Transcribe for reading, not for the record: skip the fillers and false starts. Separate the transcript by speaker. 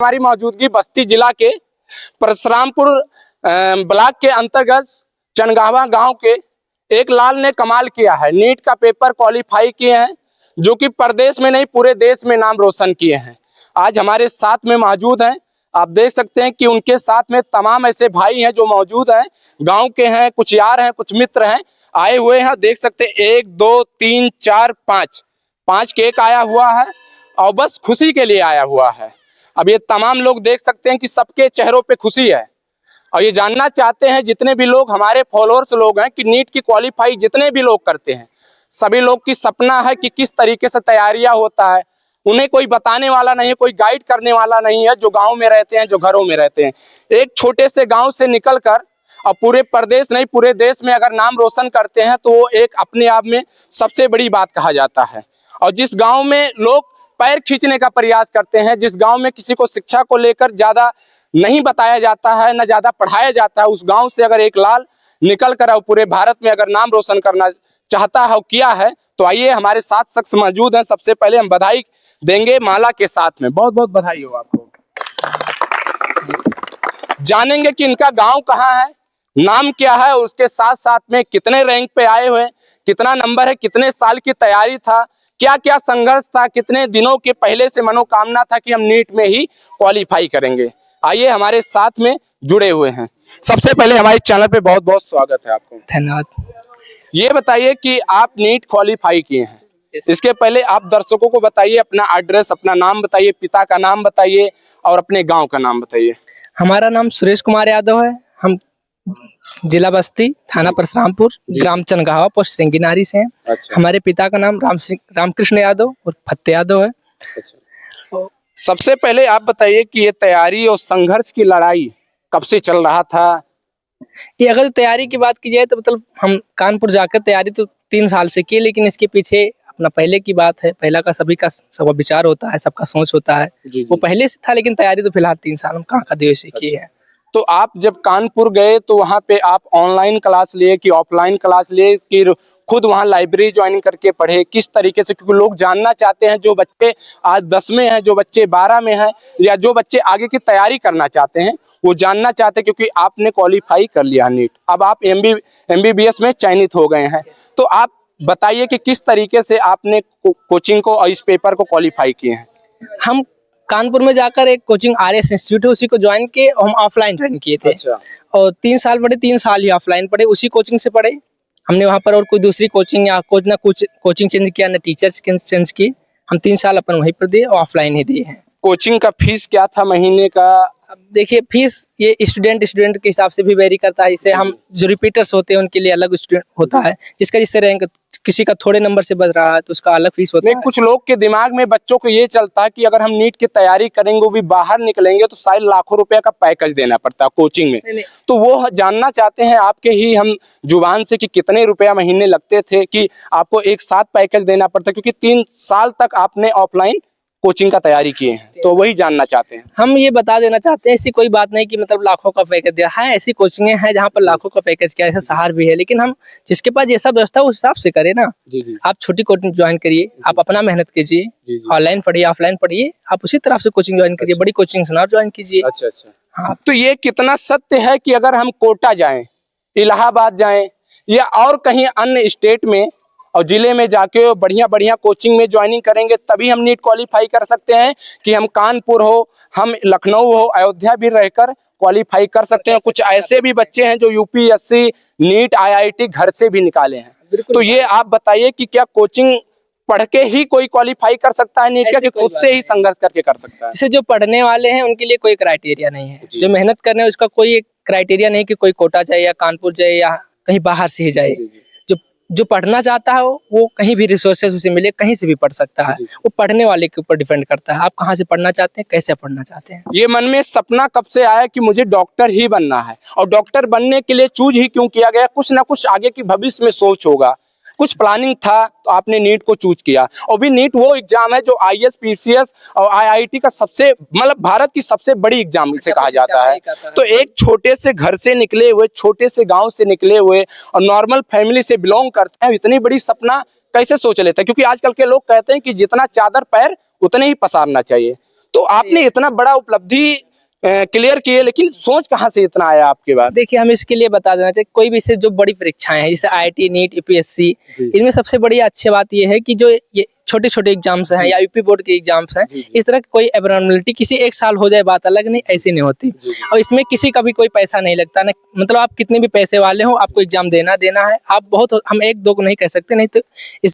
Speaker 1: हमारी मौजूदगी बस्ती जिला के परशुरामपुर ब्लॉक के अंतर्गत चनगावा गांव के एक लाल ने कमाल किया है। नीट का पेपर क्वालिफाई किए हैं, जो कि प्रदेश में नहीं पूरे देश में नाम रोशन किए हैं। आज हमारे साथ में मौजूद हैं। आप देख सकते हैं कि उनके साथ में तमाम ऐसे भाई हैं जो मौजूद हैं, गांव के हैं, कुछ यार हैं, कुछ मित्र हैं, आए हुए हैं। देख सकते हैं 1 2 3 4 5 केक आया हुआ है और बस खुशी के लिए आया हुआ है। अब ये तमाम लोग देख सकते हैं कि सबके चेहरों पे खुशी है और ये जानना चाहते हैं जितने भी लोग हमारे फॉलोअर्स लोग हैं कि नीट की क्वालिफाई जितने भी लोग करते हैं, सभी लोग की सपना है कि किस तरीके से तैयारियां होता है। उन्हें कोई बताने वाला नहीं है, कोई गाइड करने वाला नहीं है, जो गांव में रहते हैं, जो घरों में रहते हैं। एक छोटे से गांव से निकलकर और पूरे प्रदेश नहीं पूरे देश में अगर नाम रोशन करते हैं तो वो एक अपने आप में सबसे बड़ी बात कहा जाता है। और जिस गांव में लोग पैर खींचने का प्रयास करते हैं, जिस गांव में किसी को शिक्षा को लेकर ज्यादा नहीं बताया जाता है, न ज्यादा पढ़ाया जाता है, उस गांव से अगर एक लाल निकल कर पूरे भारत में अगर नाम रोशन करना चाहता है, किया है, तो आइए हमारे साथ शख्स मौजूद हैं। सबसे पहले हम बधाई देंगे माला के साथ में। बहुत बहुत बधाई हो आपको। जानेंगे कि इनका गांव कहाँ है, नाम क्या है, और उसके साथ साथ में कितने रैंक पे आए हुए, कितना नंबर है, कितने साल की तैयारी था, क्या क्या संघर्ष था, कितने दिनों के पहले से मनोकामना था कि हम नीट में ही क्वालिफाई करेंगे। आइए हमारे साथ में जुड़े हुए हैं। सबसे पहले हमारे चैनल पे बहुत बहुत स्वागत है आपको।
Speaker 2: धन्यवाद।
Speaker 1: ये बताइए कि आप नीट क्वालिफाई किए हैं, इसके पहले आप दर्शकों को बताइए अपना एड्रेस, अपना नाम बताइए, पिता का नाम बताइए और अपने गांव का नाम बताइए।
Speaker 2: हमारा नाम सुरेश कुमार यादव है। हम जिला बस्ती, थाना परशुरामपुर, ग्राम चनगावा, पोस्ट सिंगिनारी से हैं।
Speaker 1: अच्छा।
Speaker 2: हमारे पिता का नाम रामकृष्ण यादव और फत्ते यादव है।
Speaker 1: अच्छा। सबसे पहले आप बताइए कि ये तैयारी और संघर्ष की लड़ाई कब से चल रहा था?
Speaker 2: ये अगर तैयारी की बात की जाए तो मतलब हम कानपुर जाकर तैयारी तो 3 साल से की, लेकिन इसके पीछे अपना पहले की बात है। पहला का सभी का सब विचार होता है, सबका सोच होता है। वो पहले से था, लेकिन तैयारी तो फिलहाल 3 साल हम कहाँ का देश से की है।
Speaker 1: तो आप जब कानपुर गए तो वहाँ पे आप ऑनलाइन क्लास लिए कि ऑफलाइन क्लास लिए कि खुद वहाँ लाइब्रेरी ज्वाइन करके पढ़े, किस तरीके से? क्योंकि लोग जानना चाहते हैं, जो बच्चे आज 10 में हैं, जो बच्चे 12 में हैं, या जो बच्चे आगे की तैयारी करना चाहते हैं, वो जानना चाहते हैं। क्योंकि आपने क्वालिफाई कर लिया नीट, अब आप MBBS में चयनित हो गए हैं, तो आप बताइए कि किस तरीके से आपने कोचिंग को और इस पेपर को क्वालिफाई किए हैं।
Speaker 2: हम कानपुर में जाकर एक कोचिंग RS इंस्टीट्यूट है, उसी को ज्वाइन किए और हम ऑफलाइन ज्वाइन किए थे।
Speaker 1: अच्छा।
Speaker 2: और 3 साल पढ़े, 3 साल ही ऑफलाइन पढ़े, उसी कोचिंग से पढ़े हमने। वहाँ पर और कोई दूसरी कोचिंग या कोचिंग चेंज किया, ना टीचर्स चेंज की। हम 3 साल अपन वहीं पर दिए और ऑफलाइन ही दिए हैं।
Speaker 1: कोचिंग का फीस क्या था महीने का?
Speaker 2: अब देखिए, फीस ये स्टूडेंट के हिसाब से भी वेरी करता है। जैसे हम जो रिपीटर्स होते हैं उनके लिए अलग स्टूडेंट होता है, जिसका जिससे रैंक किसी का थोड़े नंबर से बच रहा है तो उसका अलग फीस होता है।
Speaker 1: कुछ लोग के दिमाग में बच्चों को ये चलता है कि अगर हम नीट की तैयारी करेंगे, वो भी बाहर निकलेंगे तो शायद लाखों रुपए का पैकेज देना पड़ता है कोचिंग में।
Speaker 2: नहीं।
Speaker 1: तो वो जानना चाहते हैं आपके ही हम जुबान से कि कितने रुपया महीने लगते थे कि आपको एक साथ पैकेज देना पड़ता, क्योंकि 3 साल तक आपने ऑफलाइन कोचिंग का तैयारी किए हैं, तो वही जानना चाहते हैं।
Speaker 2: हम ये बता देना चाहते हैं, ऐसी कोई बात नहीं कि मतलब लाखों का पैकेज दिया है। ऐसी कोचिंगें हैं जहाँ पर लाखों का पैकेज किया, ऐसा शहर भी है, लेकिन हम जिसके पास जैसा व्यवस्था उस हिसाब से करें ना।
Speaker 1: जी।
Speaker 2: आप छोटी कोचिंग ज्वाइन करिए, आप अपना मेहनत कीजिए, ऑनलाइन पढ़िए, ऑफलाइन पढ़िए, आप उसी तरह से कोचिंग ज्वाइन करिए। बड़ी कोचिंग से ना ज्वाइन कीजिए।
Speaker 1: अच्छा। हाँ, तो ये कितना सत्य है कि अगर हम कोटा जाएं, इलाहाबाद जाएं या और कहीं अन्य स्टेट में और जिले में जाके बढ़िया कोचिंग में ज्वाइनिंग करेंगे, तभी हम नीट क्वालिफाई कर सकते हैं? कि हम कानपुर हो, हम लखनऊ हो, अयोध्या भी रहकर क्वालिफाई कर सकते हैं? कुछ ऐसे भी बच्चे हैं जो UPSC, नीट, IIT घर से भी निकाले हैं। तो ये आप बताइए कि क्या कोचिंग पढ़ के ही कोई क्वालिफाई कर सकता है नीट का, कि खुद से ही संघर्ष करके कर सकता है?
Speaker 2: जैसे जो पढ़ने वाले हैं उनके लिए कोई क्राइटेरिया नहीं है, जो मेहनत करने हैं उसका कोई क्राइटेरिया नहीं कि कोई कोटा जाए या कानपुर जाए या कहीं बाहर से ही जाए। जो पढ़ना चाहता है वो कहीं भी रिसोर्सेज उसे मिले, कहीं से भी पढ़ सकता है। वो पढ़ने वाले के ऊपर डिपेंड करता है, आप कहाँ से पढ़ना चाहते हैं, कैसे पढ़ना चाहते हैं। ये
Speaker 1: मन में सपना कब से आया कि मुझे डॉक्टर ही बनना है, और डॉक्टर बनने के लिए चूज ही क्यों किया गया? कुछ ना कुछ आगे की भविष्य में सोच होगा, कुछ प्लानिंग था, तो आपने नीट को चूज किया। और भी नीट वो एग्जाम है जो IAS, PCS और IIT का सबसे मतलब भारत की सबसे बड़ी एग्जाम से कहा जाता है। तो एक छोटे से घर से निकले हुए, छोटे से गांव से निकले हुए और नॉर्मल फैमिली से बिलोंग करते हैं, इतनी बड़ी सपना कैसे सोच लेते हैं? क्योंकि आजकल के लोग कहते हैं कि जितना चादर पैर उतने ही पसारना चाहिए। तो आपने इतना बड़ा उपलब्धि क्लियर किए, लेकिन सोच कहाँ से इतना आया आपके बाद?
Speaker 2: देखिए, हम इसके लिए बता देना चाहिए, कोई भी से जो बड़ी परीक्षाएं हैं जैसे IIT, नीट, UPSC, इनमें सबसे बड़ी अच्छी बात ये है कि जो ये छोटे-छोटे एग्जाम्स हैं या यूपी बोर्ड के एग्जाम्स हैं, इस तरह की कोई एबनॉर्मलिटी किसी एक साल हो जाए बात अलग, नहीं ऐसी नहीं होती। और इसमें किसी का भी कोई पैसा नहीं लगता, ना मतलब आप कितने भी पैसे वाले हो, आपको एग्जाम देना है। आप बहुत, हम 1-2 को नहीं कह सकते, नहीं तो इस